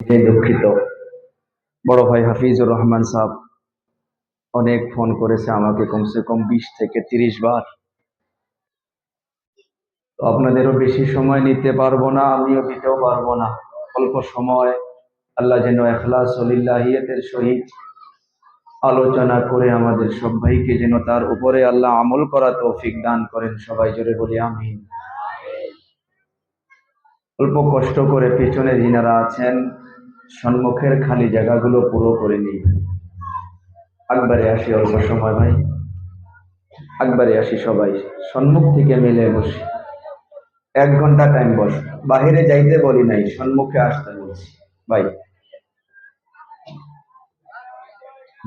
দুঃখিত। বড় ভাই হাফিজুর রহমান সাহেব অনেক ফোন করেছে আমাকে, কমসে কম 20 থেকে 30 বার। তো আপনাদেরও বেশি সময় নিতে পারবো না, আমিও দিতেও পারবো না। অল্প সময় আল্লাহ যেন ইখলাস ও লিল্লাহিয়াতের সহিত আলোচনা করে আমাদের সব ভাইকে যেন তার উপরে আল্লাহ আমল করা তৌফিক দান করেন। সবাই জোরে বলি আমিন। অল্প কষ্ট করে পেছনে যিনারা আছেন সম্মুখের খালি জায়গাগুলো পুরো করে নিই। একবারে আসি, অল্প সময় ভাই, একবারে আসি। সবাই সম্মুখ থেকে মিলে বসি, 1 ঘন্টা টাইম বস। বাহিরে যাইতে বলি নাই, সম্মুখে আসতে বলছি ভাই।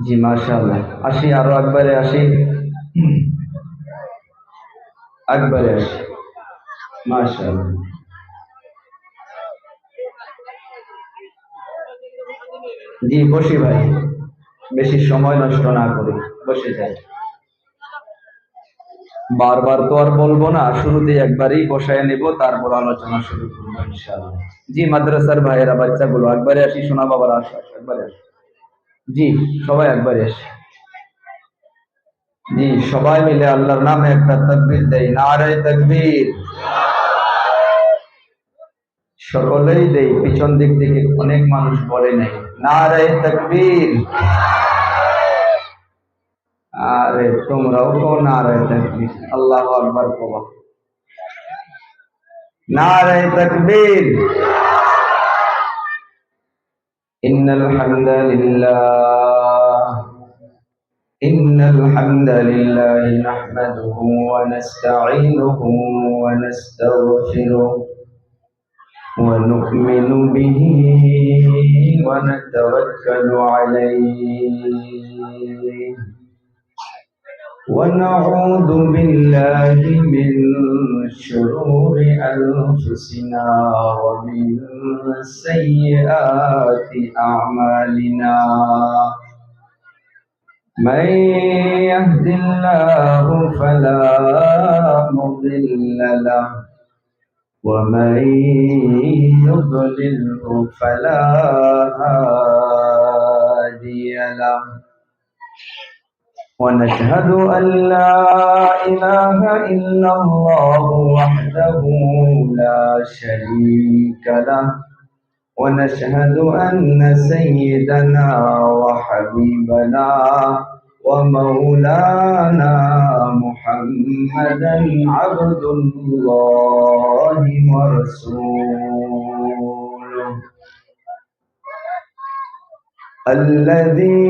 জি মাশাআল্লাহ, আসি, আরো একবারে আসি, একবারে আসি। মাশাআল্লাহ, জি বসি ভাই, বেশি সময় নষ্ট না করি, বসে যাই। বারবার তো আর বলবো না, শুরুতে একবারেই বসায় নেব, তারপর আলোচনা শুরু করবো ইনশাআল্লাহ। জি মাদ্রাসার ভাইয়েরা, বাচ্চাগুলো একবারে আসি, শোনা বাবার আসো, একবারে আসি। জি সবাই একবারে আসি। জি সবাই মিলে আল্লাহর নামে একটা তাকবীর দেই, নারে তাকবীর। সকলেই দেই, পিছন দিক থেকে অনেক মানুষ বলে নাই নারে তাকবীর। আরে তোমরাও কো নারে তাকবীর, আল্লাহু আকবার কও, নারে তাকবীর। ইন্নাল হামদালিল্লাহ ইন্নাল হামদালিল্লাহি নাহমাদুহু ওয়া নাস্তাঈনুহু ওয়া নাস্তাগফিরুহ ونؤمن به ونتوكل عليه ونعوذ بالله من شرور أنفسنا ومن سيئات أعمالنا من يهد الله فلا مضل له ومن يضلله فلا هادي له ونشهد أن لا إله إلا الله وحده لا شريك له ونشهد أن سيدنا وحبيبنا ومولانا محمدا عبد الله ورسوله الذي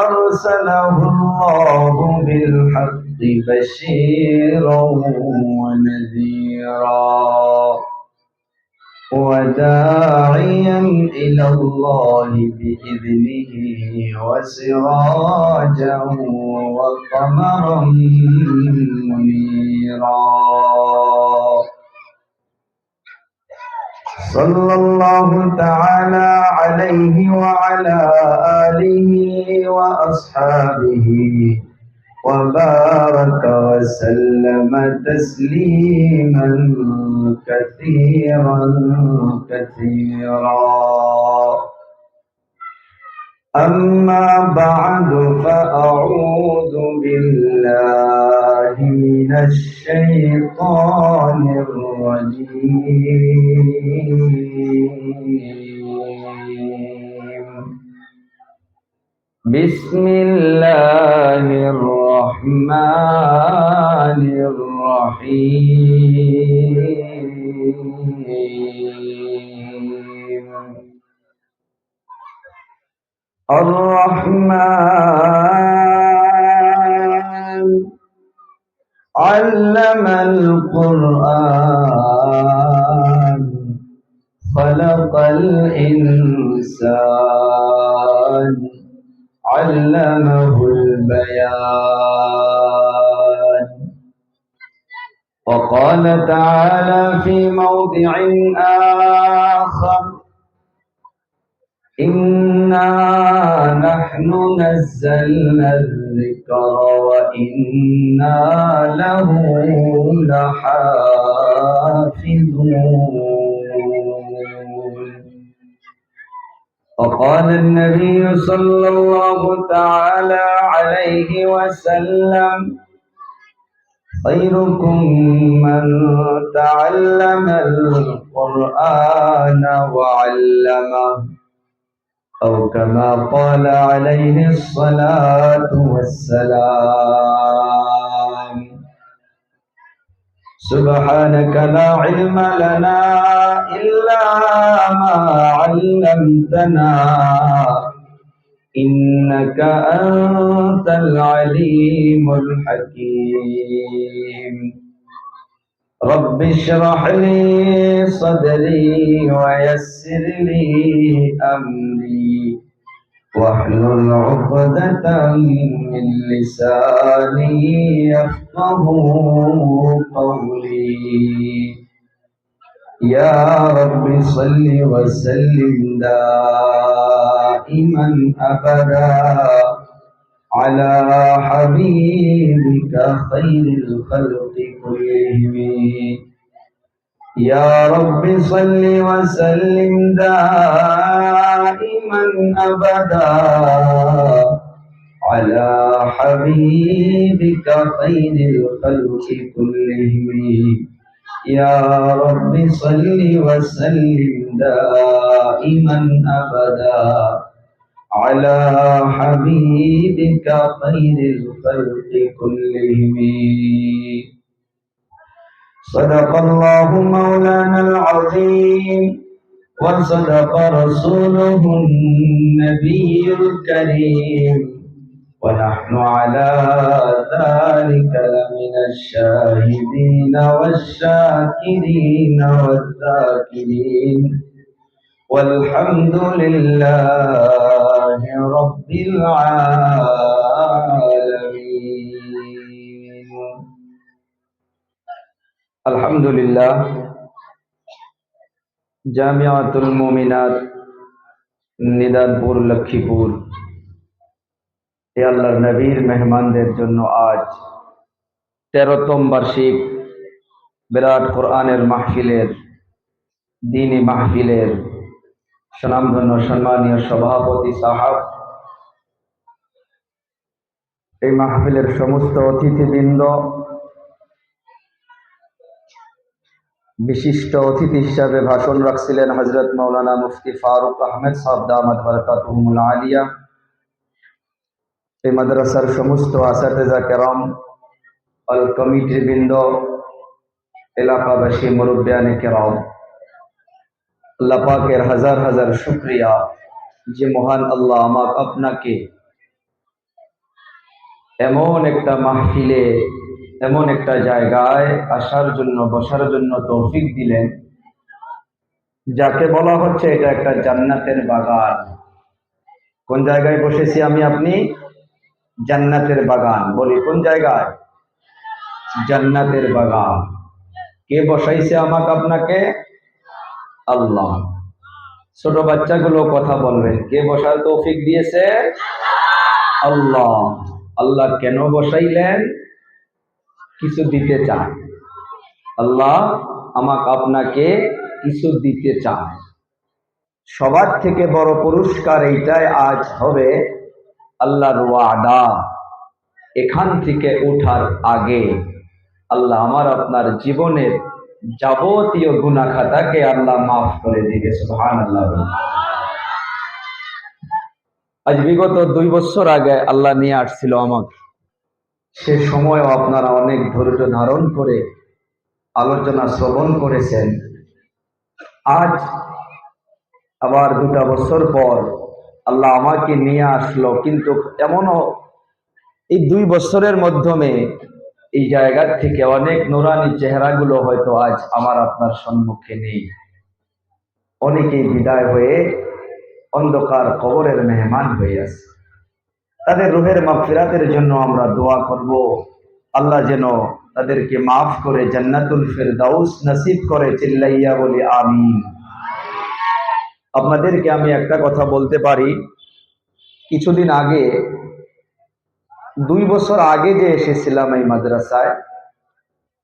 أرسله الله بالحق بشيرا ونذيرا وداعيا إلى الله بإذنه وسراجا وقمرا منيرا صلى الله تعالى عليه وعلى آله وأصحابه وبارك وسلم تسليما كثيرا كثيرا. أما بعد فأعوذ بالله من الشيطان الرجيم. بسم الله الرحمن الرحيم. الرحمن علم القرآن خلق الإنسان علمه البيان. وقال تعالى في موضع آخر إنا نحن نزلنا الذكر وإنا له لحافظون. وقال النبي صلى الله تعالى عليه وسلم خيركم من تعلم القرآن وعلمه أو كما قال عليه الصلاة والسلام سبحانك لا علم لنا إلا ما علمتنا إنك أنت العليم الحكيم رب اشرح لي صدري ويسر لي أمري واحلل عقدة من لساني يفقه قولي يا رب صل وسلم دائما أبدا على حبيبك خير الخلق كلهم يا رب صل وسلم دائما أبدا على حبيبك خير الخلق كلهم يا رب صل وسلم دائما أبدا على حبيبك خير الخلق كلهم صدق الله مولانا العظيم وصدق رسوله النبي الكريم ونحن على ذلك لمن الشاهدين والشاكرين والذاكرين والحمد لله رب العالمين الحمد لله জামিয়াতুল মুমিনাত নিদানপুর লক্ষ্মীপুর এ আল্লাহর নবীর মেহমানদের জন্য আজ 13তম বার্ষিক বিরাট কোরআনের মাহফিলের দ্বীনি মাহফিলের সুনামধন্য সম্মানীয় সভাপতি সাহেব, এই মাহফিলের সমস্ত অতিথিবৃন্দ, বিশিষ্ট অতিথি হিসাবে ভাষণ রাখছিলেন হযরত মাওলানা মুফতি ফারুক আহমেদ সাহেব দামাত বারাকাতুহুমুল আলিয়া, এই মাদ্রাসার সমস্ত আসাতেজা কেরাম, অল কমিটির বৃন্দ, এলাকাবাসী, মুরব্বিয়ানে কেরাম, আল্লাহ পাকের হাজার হাজার শুকরিয়া যে মহান আল্লাহ আমাকে আপনাকে এমন একটা মাহফিলে, এমন একটা জায়গায় আসার জন্য, বসার জন্য তৌফিক দিলেন, যাকে বলা হচ্ছে এটা একটা জান্নাতের বাগান। কোন জায়গায় বসেছি আমি আপনি? জান্নাতের বাগান। বলি কোন জায়গায়? জান্নাতের বাগান। কে বসাইছে আমাকে আপনাকে? আল্লাহ। ছোট বাচ্চাগুলো কথা বলবেন, কে বসার তৌফিক দিয়েছে? আল্লাহ। আল্লাহ কেন বসাইলেন? কিছু দিতে চায়। আল্লাহ আমাকে আপনাকে কিছু দিতে চায়। সবার থেকে বড় পুরস্কার এইটাই আজ হবে, আল্লাহর ওয়াদা। এখান থেকে ওঠার আগে আল্লাহ আমার আপনার জীবনের যাবতীয় গুনাহ খাতাকে আল্লাহ মাফ করে দিবে। সুবহানাল্লাহ। আজ বিগত 2 বছর আগে আল্লাহ নিয়ে আসছিল আমাকে, সে সময়ও আপনারা অনেক ধৈর্য ধারণ করে আলোচনা শ্রবণ করেছেন। আজ আবার 2টা বছর পর আল্লাহ আমাকে নিয়ে আসলো, কিন্তু এমনও এই 2 বছরের মাধ্যমে এই জায়গার থেকে অনেক নুরানি চেহারাগুলো হয়তো আজ আমার আপনার সম্মুখে নেই। অনেকেই বিদায় হয়ে অন্ধকার কবরের মেহমান হয়ে আছে। তাদের রূহের মাগফিরাতের জন্য আমরা দোয়া করব, আল্লাহ যেন তাদেরকে মাফ করে জান্নাতুল ফেরদাউস নসিব করে। চিল্লাইয়া বলি আমিন। আপনাদেরকে আমি একটা কথা বলতে পারি, কিছুদিন আগে, 2 বছর আগে যে এসেছিলাম এই মাদ্রাসায়,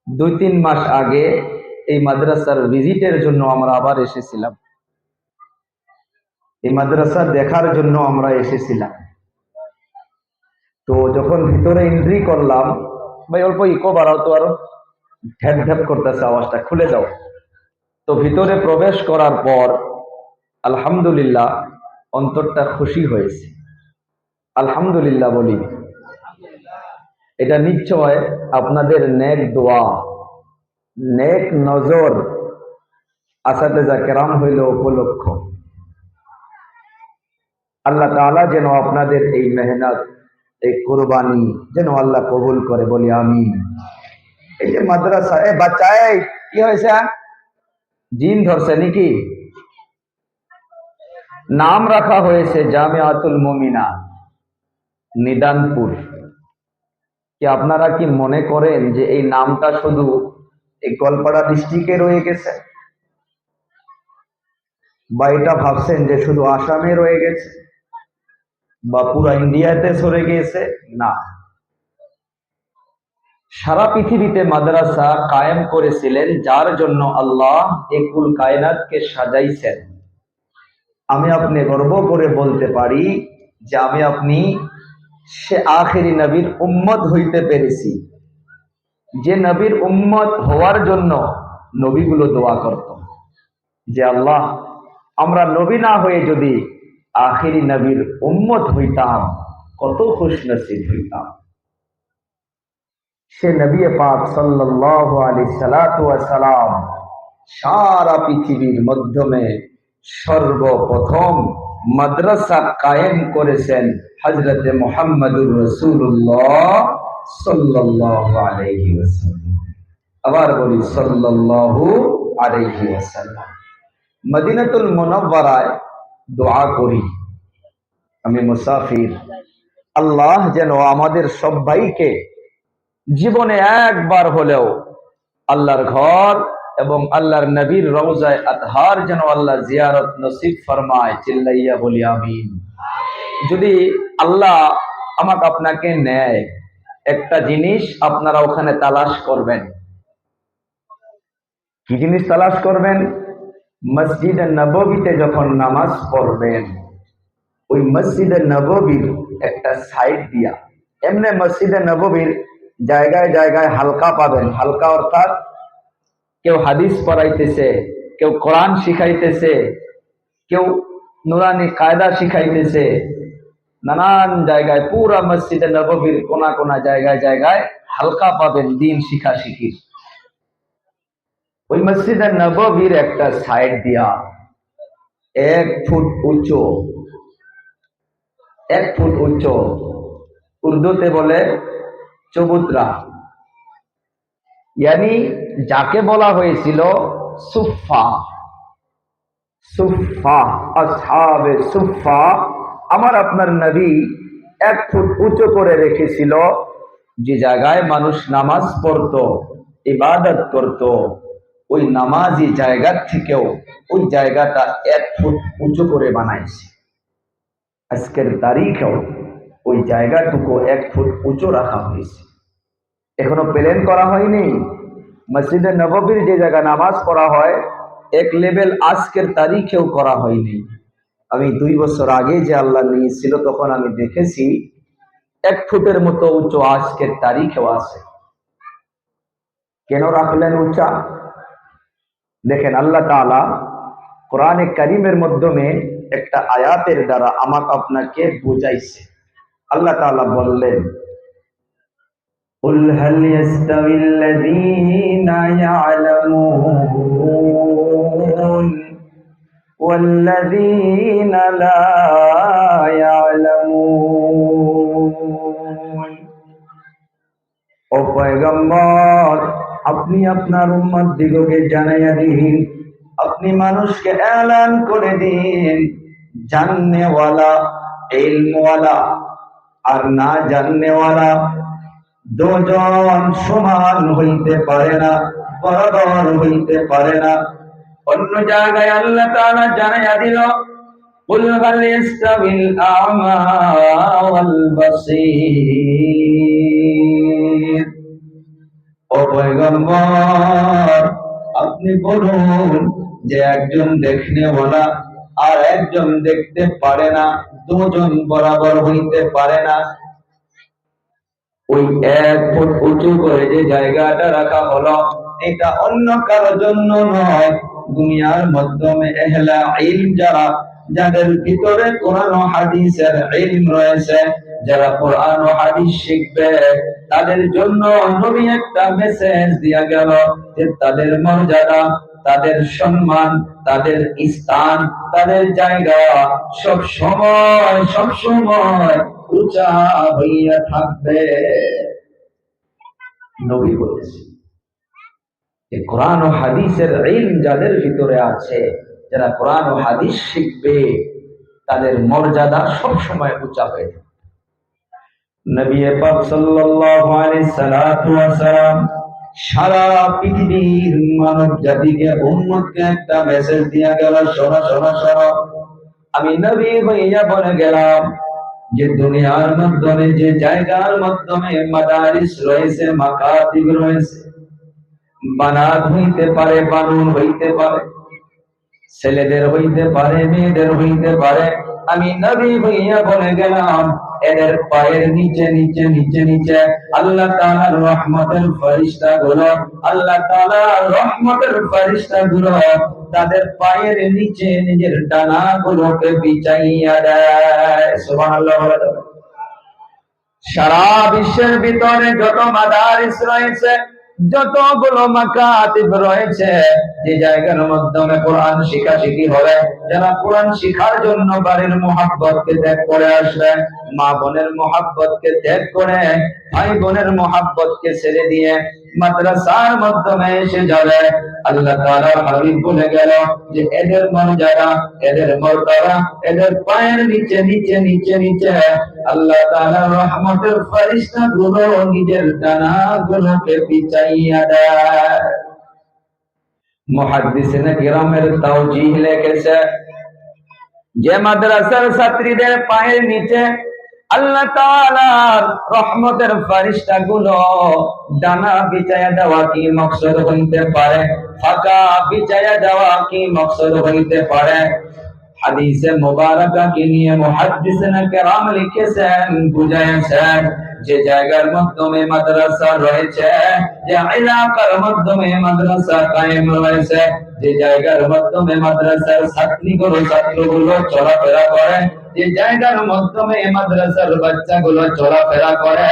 2-3 মাস আগে এই মাদ্রাসার ভিজিটের জন্য আমরা আবার এসেছিলাম। এই মাদ্রাসা দেখার জন্য আমরা এসেছিলাম। তো যখন ভিতরে এন্ট্রি করলাম, ভাই অল্প ইকো বাড়াও তো, আরো ঢ্যাপ ঢ্যাপ করতেছে আওয়াজটা, খুলে যাও। তো ভিতরে প্রবেশ করার পর আলহামদুলিল্লাহ অন্তরটা খুশি হয়েছে। আলহামদুলিল্লাহ বলি, এটা নিশ্চয় আপনাদের নেক দোয়া, নেক নজর আসাতেজা কেরাম হইল উপলক্ষ। আল্লাহ তাআলা যেন আপনাদের এই মেহনত, এই কুরবানি যেন আল্লাহ কবুল করে, বলি আমিন। এই যে মাদ্রাসা, এ বাচ্চা, এই কি হয়েছে, জিন ধরছে নাকি? নাম রাখা হয়েছে জামিয়াতুল মুমিনা নিদানপুর। কি আপনারা কি মনে করেন যে এই নামটা শুধু এই গোয়ালপাড়া ডিস্ট্রিক্টে রয়ে গেছে, বা এটা ভাবছেন যে শুধু আসামে রয়ে গেছে বা পুরো ইন্ডিয়াতে সরে গিয়েছে? না, সারা পৃথিবীতে মাদ্রাসা কায়েম করেছিলেন যার জন্য আল্লাহ এই কুল কায়নাতকে সাজাইছেন। আমি আপনি গর্ব করে বলতে পারি যে আমি আপনি সে আখেরি নবীর উম্মত হইতে পেরেছি, যে নবীর উম্মত হওয়ার জন্য নবীগুলো দোয়া করত যে আল্লাহ, আমরা নবী না হয়ে যদি আখেরি নবীর উম্মত হইতাম কত খুশনসিব হইতাম। সে নবী পাক সাল্লাল্লাহু আলাইহি সাল্লাতু ওয়া সালাম সারা পৃথিবীর মাধ্যমে সর্বপ্রথম মাদ্রাসা কায়েম করেছেন হযরতে মুহাম্মদুর রাসূলুল্লাহ সাল্লাল্লাহু আলাইহি ওয়াসাল্লাম। আবার বলি সাল্লাল্লাহু আলাইহি ওয়াসাল্লাম। মদিনাতুল মুনাওয়ারায় দোয়া করি, আমি মুসাফির, আল্লাহ যেন আমাদের সবাইকে জীবনে একবার হলেও আল্লাহর ঘর এবং আল্লাহর নবীর রওজায়ে আতহার যেন আল্লাহ জিয়ারত নসিব ফরমায়। চিল্লাইয়া বলি আমিন। যদি আল্লাহ আমাকে আপনাকে নেয়, একটা জিনিস আপনারা ওখানে তালাশ করবেন। কি জিনিস তালাশ করবেন? মসজিদে নববীতে যখন নামাজ পড়বেন, ওই মসজিদে নববীর একটা সাইড দিয়া, এমনি মসজিদে নববীর জায়গায় জায়গায় হালকা পাবেন। হালকা অর্থাৎ কেউ হাদিস পড়াইতেছে, কেউ কোরআন শিখাইতেছে, কেউ নুরানি কায়দা শিখাইতেছে, নানান জায়গায় পুরা মসজিদে নববীর কোনা কোনা জায়গায় জায়গায় হালকা পাবেন দিন শিখা শিখির। ওই মসজিদে নববীর একটা সাইড দিয়া 1 ফুট উঁচু, 1 ফুট উঁচু, উর্দুতে বলে চবুতরা, ইয়ানি যাকে বলা হয়েছিল সুফা। সুফা, আসহাবে সুফা, আমার আপনার নবী 1 ফুট উঁচু করে রেখেছিল। যে জায়গায় মানুষ নামাজ পড়তো, ইবাদত করত, ওই নামাজি জায়গার থেকেও ওই জায়গাটা 1 ফুট উঁচু করে বানাইছে। আজকের তারিখেও ওই জায়গাটুকু 1 ফুট উঁচু রাখা হয়েছে। এখনো প্ল্যান করা হয়নি। মসজিদে নববীর যে জায়গায় নামাজ পড়া হয়, এক লেভেল আজকের তারিখেও করা হয়নি। আমি 2 বছর আগে যে আল্লাহ নিয়েছিল, তখন আমি দেখেছি 1 ফুটের মতো উঁচু আজকের তারিখেও আছে। কেন রাখলেন উঁচা? দেখেন, আল্লাহ তাআলা কোরআনে কারীমের মাধ্যমে একটা আয়াতের দ্বারা আমাকে আপনাকে বুঝাইছে। আল্লাহ তাআলা বললেন, قل هل يستوي الذين يعلمون والذين لا يعلمون। ও পয়গম্বর, আপনি আপনার উম্মত দিগকে জানাইয়া দিন, আপনি মানুষকে এলান করে দিন, জাননেওয়ালা, ইলমওয়ালা আর না জাননেওয়ালা দুজন সমান হইতে পারে না, বরাবর হইতে পারে না। অন্য জায়গায় আল্লাহ তাআলা জানাইয়া দিল, কুল হাল ইস্তাবিল আ'মা ওয়াল বাসীর। ও পয়গম্বর, আপনি বলুন যে একজন দেখনেওয়ালা আর একজন দেখতে পারে না, দুজন বরাবর হইতে পারে না। ওই 1 ফুট উঁচু করে যে জায়গাটা রাখা হলো, এটা অন্য কারোর জন্য নয়, দুনিয়ার মাধ্যমে আহলে ইলম যাদের ভিতরে কোরআন ও হাদিসের ইলম রয়েছে, যারা কোরআন ও হাদিস শিখবে, তাদের জন্য নবী একটা মেসেজ দিয়া গেল যে তাদের মর্যাদা, তাদের সম্মান, তাদের স্থান, তাদের জায়গা সব সময় উঁচা হইয়া থাকবে। নবী বলেছে যে কোরআন ও হাদিসের ইলম যাদের ভিতরে আছে, যারা কোরআন ও হাদিস শিখবে, তাদের মর্যাদা সব সময় উঁচা হয়ে যাবে। নবী পাক সাল্লাল্লাহু আলাইহি সাল্লাতু ওয়াস সালাম সারা পৃথিবীর মানব জাতিকে, উম্মতকে একটা মেসেজ দিয়া গেল, শোনো শোনো শোনো, আমি নবী হইয়া বলে গেলাম যে দুনিয়ার মাধ্যমে যে জায়গার মাধ্যমে মাদারিস রয়েছে, মাকাতিব রয়েছে, বানাত হইতে পারে, বানুন হইতে পারে, ছেলেদের হইতে পারে, মেয়েদের হইতে পারে, আমি নবী হইয়া বলে গেলাম এদের পায়ের নিচে নিচে নিচে নিচে আল্লাহ তাআলার রহমতের ফেরেশতা গুলো, আল্লাহ তাআলার রহমতের ফেরেশতা গুলো তাদের পায়ের নিচে নিজের ডানা গুলোকে বিছাইয়া দেয়। সুবহানাল্লাহ। সারা বিশ্বের ভিতরে যত মাদারিস রয়েছে, যতগুলো মাকাতিব রয়েছে, যে জায়গার মাধ্যমে কোরআন শিখাশিখি হবে, যারা কোরআন শিখার জন্য বাড়ির মুহাব্বতকে ত্যাগ করে আসবে, মা বোনের মুহাব্বতকে ত্যাগ করে, ভাই বোনের মুহাব্বতকে ছেড়ে দিয়ে মাদ্রাসার মাধ্যমে এসে যাবে, আল্লাহ তাআলার হাবিব বলে গেল যে এদের মর্যাদা, এদের মর্যাদা, এদের পায়ের নিচে নিচে নিচে নিচে আল্লাহ তাআলার রহমতের ফেরেশতা গুলো নিজের ডানা গুলোকে বিছাইয়া দেয়। মুহাদ্দিসিনে কিরামের তাওজীহ লিখেছে যে মাদ্রাসার ছাত্রীদের পায়ের নিচে আল্লাহ তাআলার রহমতের ফেরেশতা গুলো ডানা বিছায়া দেওয়া কি মকসদ হইতে পারে, ফাঁকা বিছায়া দেওয়া কি মকসদ হইতে পারে? হাদিসে মুবারাকা কে নিয়ে মুহাদ্দিসিনে কিরাম লিখেছেন, বুঝাইছেন যে জায়গার মাধ্যমে মাদ্রাসা রয়েছে, যে এলাকার মাধ্যমে মাদ্রাসা কায়েম রয়েছে, যে জায়গার মাধ্যমে মাদ্রাসার ছাত্রগুলো চলাফেরা করে, যে জায়গার মাধ্যমে মাদ্রাসার বাচ্চাগুলো চলাফেরা করে,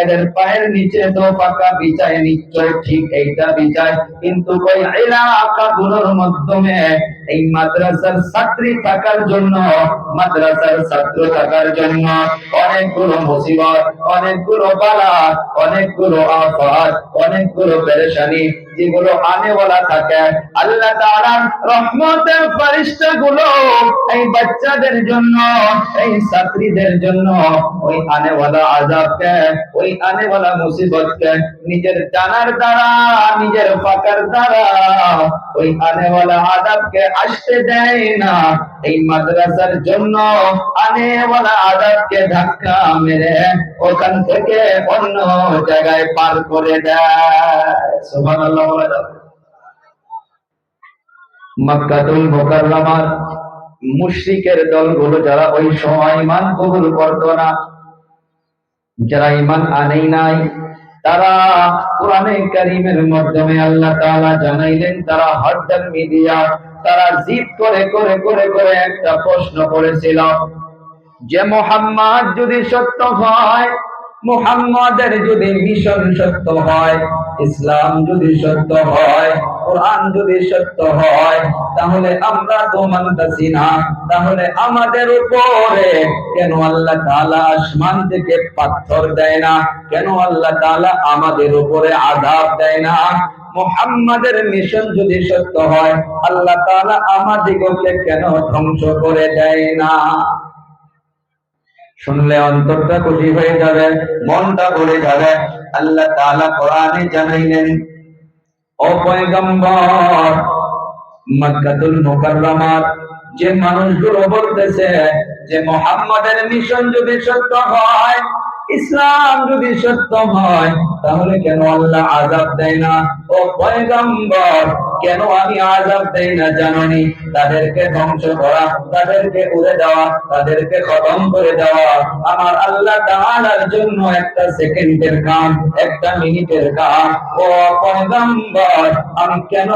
এদের পায়ের নিচে তো পাকা বিছায়, নিশ্চয় ঠিক এইটা বিছায়, কিন্তু ওই এলাকাগুলোর মাধ্যমে এই মাদ্রাসার ছাত্রী থাকার জন্য, মাদ্রাসার ছাত্র থাকার জন্য অনেকগুলো মুসিবত, অনেকগুলো বালা, অনেকগুলো আফাত, অনেকগুলো পেরেশানি যেগুলো আনেওয়ালা থাকে, আল্লাহ তাআলার রহমতের ফেরেশতাগুলো এই বাচ্চাদের জন্য, এই ছাত্রীদের জন্য ওই আনেওয়ালা আযাবকে, ওই আনেওয়ালা মুসিবতকে নিজের জানার দ্বারা, নিজের ফাকার দ্বারা ওই আনেওয়ালা আযাবকে আসতে দেয় না। এই মাদ্রাসার জন্য আনেওয়ালা আযাবকে ধাক্কা মেরে ওখান থেকে অন্য জায়গায় পার করে দেয়। সুবহানাল্লাহ। মক্কাতুল মুকাররমার মুশরিকের দলগুলো যারা ওই সময় ঈমান কবুল করত না, যারা ঈমান আনেই নাই, তারা কোরআনে কারীমের মাধ্যমে আল্লাহ তাআলা জানাইলেন, তারা হরদম মিডিয়া, তারা জিদ করে করে করে করে একটা প্রশ্ন করেছিল যে মুহাম্মদ যদি সত্য হয়, মুহাম্মাদের যদি মিশন সত্য হয়, ইসলাম যদি সত্য হয়, কোরআন যদি সত্য হয়, তাহলে আমরা তো মানতাছি না, তাহলে আমাদের উপরে কেন আল্লাহ তাআলা আসমান থেকে পাথর দেয় না? কেন আল্লাহ তাআলা আমাদের উপরে আযাব দেয় না? মুহাম্মাদের মিশন যদি সত্য হয়, আল্লাহ তাআলা আমাদিগকে কেন ধ্বংস করে দেয় না? শুনলে অন্তরটা খুশি হয়ে যাবে, মনটা ভরে যাবে। আল্লাহ তাআলা কোরআনে জানাইলেন, ও পয়গম্বর, মক্কাতুল মুকাররমার যে মানুষগুলো বলতেছে যে মুহাম্মাদের মিশন যদি সত্য হয়, ইসলাম যদি সত্য হয় তাহলে কেন আল্লাহ আযাব দেয় না? ও পয়গম্বর, কেন আমি আযাব দেই না জানোনি? তাদেরকে ধ্বংস করা, তাদেরকে উড়ে দেওয়া, তাদেরকে খতম করে দেওয়া আমার আল্লাহ তাআলার জন্য একটা সেকেন্ডের কাম, একটা মিনিটের কাম। ও পয়গম্বর, আমি কেন